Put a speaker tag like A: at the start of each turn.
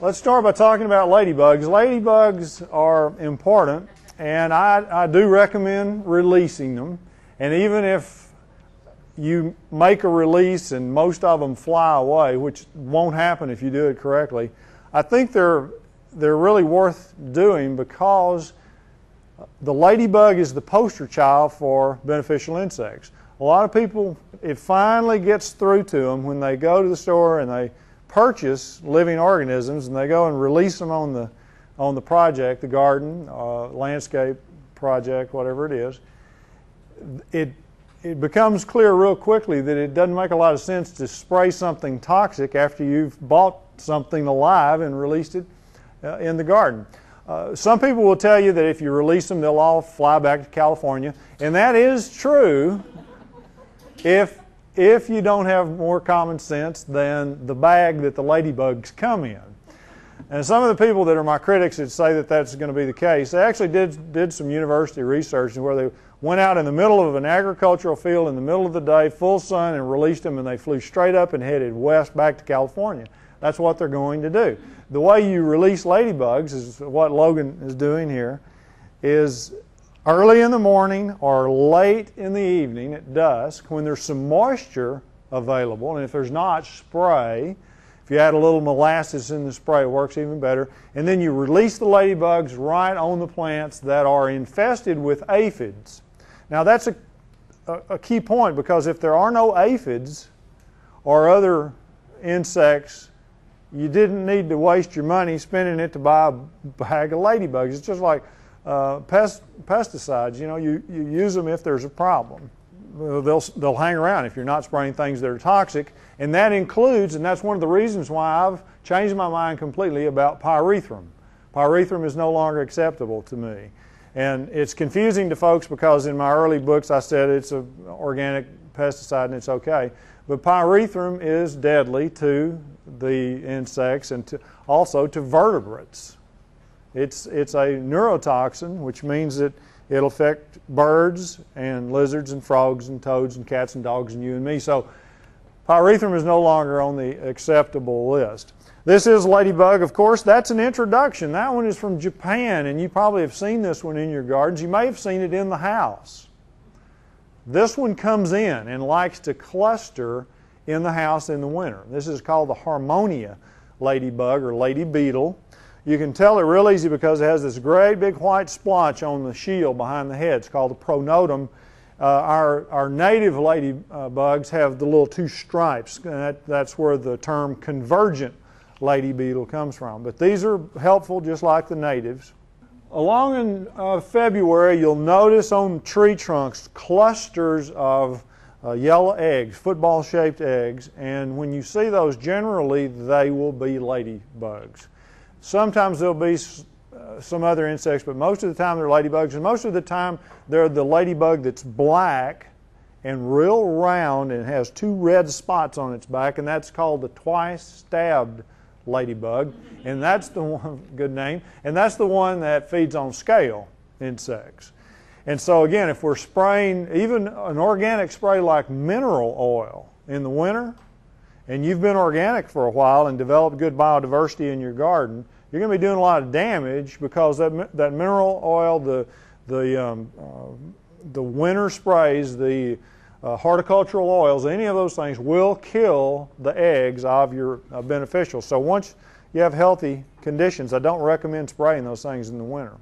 A: Let's start by talking about ladybugs. Ladybugs are important, and I do recommend releasing them. And even if you make a release and most of them fly away, which won't happen if you do it correctly, I think they're really worth doing because the ladybug is the poster child for beneficial insects. A lot of people, it finally gets through to them when they go to the store and they purchase living organisms and they go and release them on the project, the garden, landscape project, whatever it is. It becomes clear real quickly that it doesn't make a lot of sense to spray something toxic after you've bought something alive and released it in the garden. Some people will tell you that if you release them, they'll all fly back to California, and that is true if you don't have more common sense than the bag that the ladybugs come in. And some of the people that are my critics that say that that's going to be the case, they actually did some university research where they went out in the middle of an agricultural field in the middle of the day, full sun, and released them, and they flew straight up and headed west back to California. That's what they're going to do. The way you release ladybugs is what Logan is doing here, is early in the morning or late in the evening at dusk when there's some moisture available, and if there's not, spray. If you add a little molasses in the spray, it works even better. And then you release the ladybugs right on the plants that are infested with aphids. Now that's a key point, because if there are no aphids or other insects, you didn't need to waste your money spending it to buy a bag of ladybugs. It's just like pesticides. You know, you use them if there's a problem. They'll hang around if you're not spraying things that are toxic, and that includes, and that's one of the reasons why I've changed my mind completely about pyrethrum. Pyrethrum is no longer acceptable to me. And it's confusing to folks because in my early books I said it's an organic pesticide and it's okay. But pyrethrum is deadly to the insects and also to vertebrates. It's a neurotoxin, which means that it'll affect birds and lizards and frogs and toads and cats and dogs and you and me. So pyrethrum is no longer on the acceptable list. This is ladybug, of course. That's an introduction. That one is from Japan, and you probably have seen this one in your gardens. You may have seen it in the house. This one comes in and likes to cluster in the house in the winter. This is called the Harmonia ladybug or lady beetle. You can tell it real easy because it has this great big white splotch on the shield behind the head. It's called the pronotum. Our native ladybugs have the little two stripes. That's where the term convergent lady beetle comes from. But these are helpful just like the natives. Along in February, you'll notice on tree trunks clusters of yellow eggs, football-shaped eggs, and when you see those, generally they will be ladybugs. Sometimes there'll be some other insects, but most of the time they're ladybugs, and most of the time they're the ladybug that's black and real round and has two red spots on its back, and that's called the twice-stabbed ladybug, and that's the one, good name, and that's the one that feeds on scale insects. And so again, if we're spraying even an organic spray like mineral oil in the winter, and you've been organic for a while and developed good biodiversity in your garden, you're going to be doing a lot of damage because that mineral oil, the winter sprays, the horticultural oils, any of those things will kill the eggs of your beneficials. So once you have healthy conditions, I don't recommend spraying those things in the winter.